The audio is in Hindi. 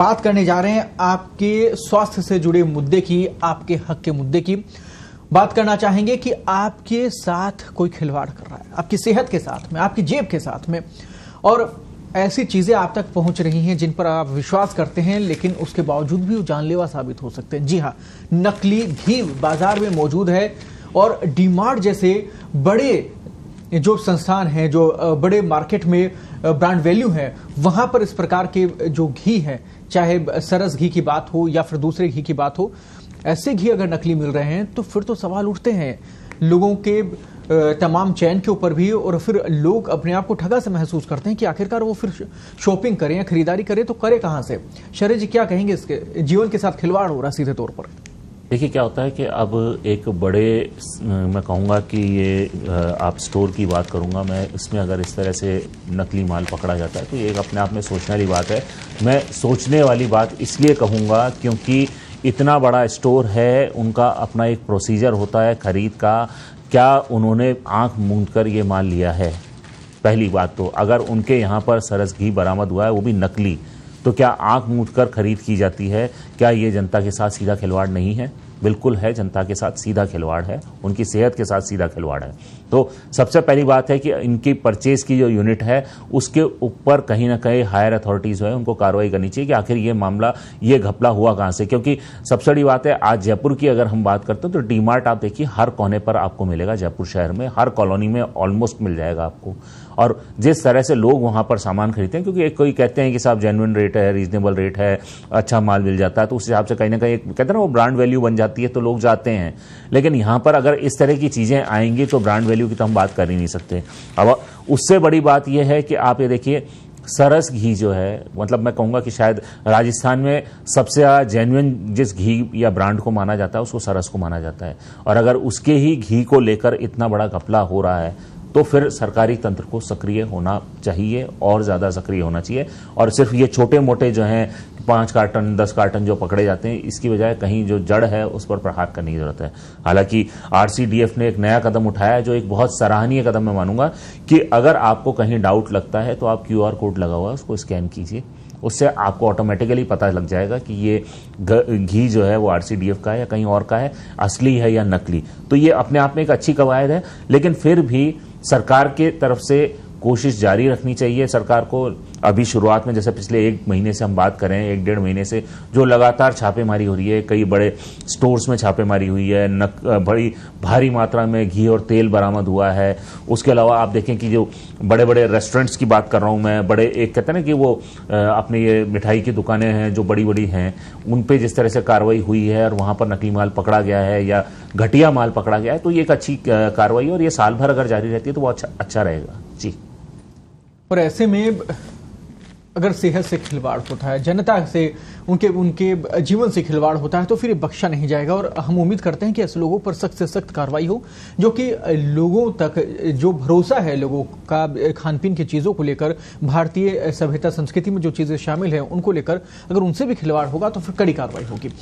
बात करने जा रहे हैं आपके स्वास्थ्य से जुड़े मुद्दे की, आपके हक के मुद्दे की। बात करना चाहेंगे कि आपके साथ कोई खिलवाड़ कर रहा है, आपकी सेहत के साथ में, आपकी जेब के साथ में, और ऐसी चीजें आप तक पहुंच रही हैं जिन पर आप विश्वास करते हैं, लेकिन उसके बावजूद भी वो जानलेवा साबित हो सकते हैं। जी हां, नकली घी बाजार में मौजूद है और डीमार्ट जैसे बड़े जो संस्थान हैं, जो बड़े मार्केट में ब्रांड वैल्यू है, वहां पर इस प्रकार के जो घी है, चाहे सरस घी की बात हो या फिर दूसरे घी की बात हो, ऐसे घी अगर नकली मिल रहे हैं तो फिर तो सवाल उठते हैं लोगों के तमाम चैन के ऊपर भी, और फिर लोग अपने आप को ठगा से महसूस करते हैं कि आखिरकार वो फिर शॉपिंग करें या खरीदारी करें तो करे कहां से। शरद जी, क्या कहेंगे? इसके जीवन के साथ खिलवाड़ हो रहा सीधे तौर पर। देखिए क्या होता है कि अब एक बड़े, मैं कहूँगा कि ये आप स्टोर की बात करूँगा मैं, इसमें अगर इस तरह से नकली माल पकड़ा जाता है तो ये एक अपने आप में सोचने वाली बात है। मैं सोचने वाली बात इसलिए कहूँगा क्योंकि इतना बड़ा स्टोर है, उनका अपना एक प्रोसीजर होता है खरीद का। क्या उन्होंने आंख मूंद कर ये माल लिया है? पहली बात तो, अगर उनके यहाँ पर सरस घी बरामद हुआ है, वो भी नकली, तो क्या आंख मूंद कर खरीद की जाती है? क्या ये जनता के साथ सीधा खिलवाड़ नहीं है? बिल्कुल है, जनता के साथ सीधा खिलवाड़ है, उनकी सेहत के साथ सीधा खिलवाड़ है। तो सबसे पहली बात है कि इनकी परचेज की जो यूनिट है उसके ऊपर कहीं ना कहीं हायर अथॉरिटीज जो है उनको कार्रवाई करनी चाहिए कि आखिर ये मामला, ये घपला हुआ कहां से। क्योंकि सबसे बड़ी बात है, आज जयपुर की अगर हम बात करते हैं तो डीमार्ट आप देखिए हर कोने पर आपको मिलेगा। जयपुर शहर में हर कॉलोनी में ऑलमोस्ट मिल जाएगा आपको, और जिस तरह से लोग वहां पर सामान खरीदते हैं, क्योंकि कोई कहते हैं कि साहब जेन्युइन रेट है, रीजनेबल रेट है, अच्छा माल मिल जाता है, तो उस हिसाब से कहीं ना कहीं कहते हैं ना वो ब्रांड वैल्यू बन जाती है, तो लोग जाते हैं। लेकिन यहां पर अगर इस तरह की चीजें आएंगी तो ब्रांड वैल्यू की तो हम बात कर ही नहीं सकते। अब उससे बड़ी बात यह है कि आप ये देखिए, सरस घी जो है, मतलब मैं कहूंगा कि शायद राजस्थान में सबसे ज्यादा जेन्युइन जिस घी या ब्रांड को माना जाता है उसको सरस को माना जाता है, और अगर उसके ही घी को लेकर इतना बड़ा घपला हो रहा है तो फिर सरकारी तंत्र को सक्रिय होना चाहिए, और ज़्यादा सक्रिय होना चाहिए। और सिर्फ ये छोटे मोटे जो हैं 5 कार्टन 10 कार्टन जो पकड़े जाते हैं, इसकी बजाय कहीं जो जड़ है उस पर प्रहार करने की जरूरत है। हालांकि आरसीडीएफ ने एक नया कदम उठाया है जो एक बहुत सराहनीय कदम मैं मानूंगा, कि अगर आपको कहीं डाउट लगता है तो आप QR कोड लगा हुआ है उसको स्कैन कीजिए, उससे आपको ऑटोमेटिकली पता लग जाएगा कि ये घी जो है वो आरसीडीएफ का है या कहीं और का है, असली है या नकली। तो ये अपने आप में एक अच्छी कवायद है, लेकिन फिर भी सरकार के तरफ से कोशिश जारी रखनी चाहिए। सरकार को अभी शुरुआत में, जैसे पिछले 1 महीने से हम बात करें, 1-1.5 महीने से जो लगातार छापेमारी हो रही है, कई बड़े स्टोर्स में छापेमारी हुई है, बड़ी भारी मात्रा में घी और तेल बरामद हुआ है। उसके अलावा आप देखें कि जो बड़े बड़े रेस्टोरेंट्स की बात कर रहा हूं मैं, बड़े एक कहते हैं ना कि वो अपने ये मिठाई की दुकानें हैं जो बड़ी बड़ी हैं, उन पे जिस तरह से कार्रवाई हुई है और वहां पर नकली माल पकड़ा गया है या घटिया माल पकड़ा गया है, तो ये एक अच्छी कार्रवाई है, और ये साल भर अगर जारी रहती है तो वो अच्छा रहेगा जी। और ऐसे में अगर सेहत से खिलवाड़ होता है, जनता से, उनके जीवन से खिलवाड़ होता है, तो फिर ये बख्शा नहीं जाएगा। और हम उम्मीद करते हैं कि ऐसे लोगों पर सख्त से सख्त कार्रवाई हो, जो कि लोगों तक जो भरोसा है लोगों का खान पीन की चीज़ों को लेकर, भारतीय सभ्यता संस्कृति में जो चीज़ें शामिल हैं उनको लेकर, अगर उनसे भी खिलवाड़ होगा तो फिर कड़ी कार्रवाई होगी।